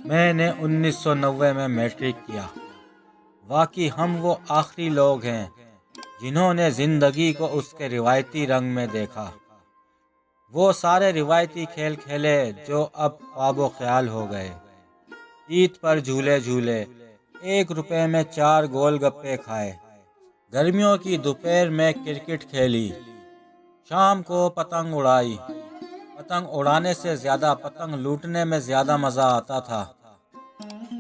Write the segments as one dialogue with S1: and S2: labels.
S1: میں نے 1990 میں میٹرک کیا۔ واقعی ہم وہ آخری لوگ ہیں جنہوں نے زندگی کو اس کے روایتی رنگ میں دیکھا، وہ سارے روایتی کھیل کھیلے جو اب خواب و خیال ہو گئے۔ عید پر جھولے جھولے، 1 روپے میں 4 گول گپے کھائے، گرمیوں کی دوپہر میں کرکٹ کھیلی، شام کو پتنگ اڑائی۔ پتنگ اڑانے سے زیادہ پتنگ لوٹنے میں زیادہ مزہ آتا تھا۔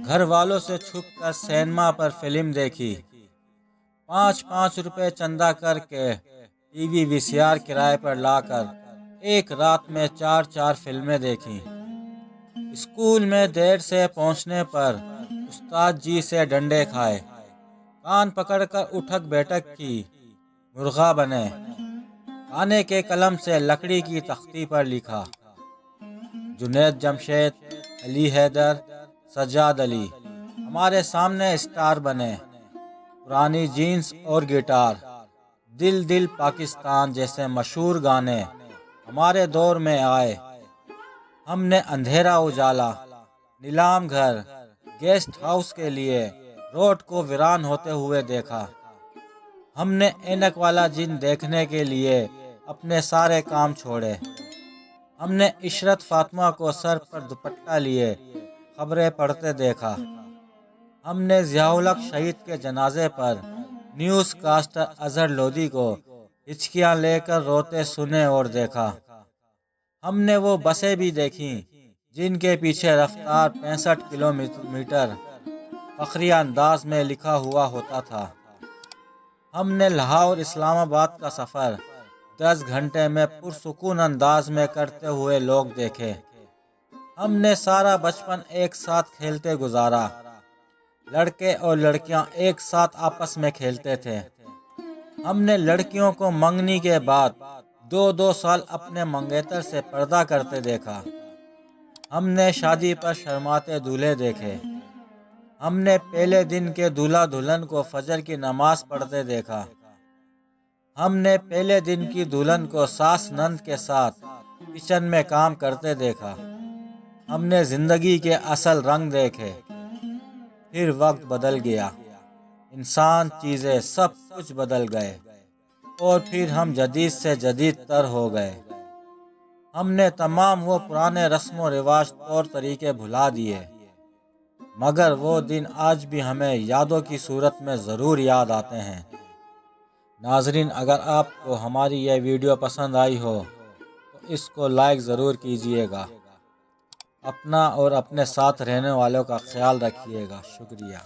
S1: گھر والوں سے چھپ کر سینما پر فلم دیکھی، 5 روپے چندہ کر کے ٹی وی VCR کرائے پر لا کر ایک رات میں 4 فلمیں دیکھیں۔ اسکول میں دیر سے پہنچنے پر استاد جی سے ڈنڈے کھائے، کان پکڑ کر اٹھک بیٹھک کی، مرغا بنے، کانے کے قلم سے لکڑی کی تختی پر لکھا۔ جنید جمشید، علی حیدر، سجاد علی ہمارے سامنے اسٹار بنے۔ پرانی جینس اور گٹار، دل دل پاکستان جیسے مشہور گانے ہمارے دور میں آئے۔ ہم نے اندھیرا اجالا، نیلام گھر، گیسٹ ہاؤس کے لیے روڈ کو ویران ہوتے ہوئے دیکھا۔ ہم نے اینک والا جن دیکھنے کے لیے اپنے سارے کام چھوڑے۔ ہم نے عشرت فاطمہ کو سر پر دوپٹہ لیے خبریں پڑھتے دیکھا۔ ہم نے ضیاء الحق شہید کے جنازے پر نیوز کاسٹر اظہر لودھی کو ہچکیاں لے کر روتے سنے اور دیکھا۔ ہم نے وہ بسیں بھی دیکھیں جن کے پیچھے رفتار 65 کلومیٹر فخری انداز میں لکھا ہوا ہوتا تھا۔ ہم نے لاہور اسلام آباد کا سفر 10 گھنٹے میں پرسکون انداز میں کرتے ہوئے لوگ دیکھے۔ ہم نے سارا بچپن ایک ساتھ کھیلتے گزارا، لڑکے اور لڑکیاں ایک ساتھ آپس میں کھیلتے تھے۔ ہم نے لڑکیوں کو منگنی کے بعد 2 سال اپنے منگیتر سے پردہ کرتے دیکھا۔ ہم نے شادی پر شرماتے دولہے دیکھے۔ ہم نے پہلے دن کے دولہا دلہن کو فجر کی نماز پڑھتے دیکھا۔ ہم نے پہلے دن کی دلہن کو ساس نند کے ساتھ کچن میں کام کرتے دیکھا۔ ہم نے زندگی کے اصل رنگ دیکھے۔ پھر وقت بدل گیا، انسان، چیزیں، سب کچھ بدل گئے، اور پھر ہم جدید سے جدید تر ہو گئے۔ ہم نے تمام وہ پرانے رسم و رواج طور طریقے بھلا دیے، مگر وہ دن آج بھی ہمیں یادوں کی صورت میں ضرور یاد آتے ہیں۔ ناظرین، اگر آپ کو ہماری یہ ویڈیو پسند آئی ہو تو اس کو لائک ضرور کیجیے گا۔ اپنا اور اپنے ساتھ رہنے والوں کا خیال رکھیے گا۔ شکریہ۔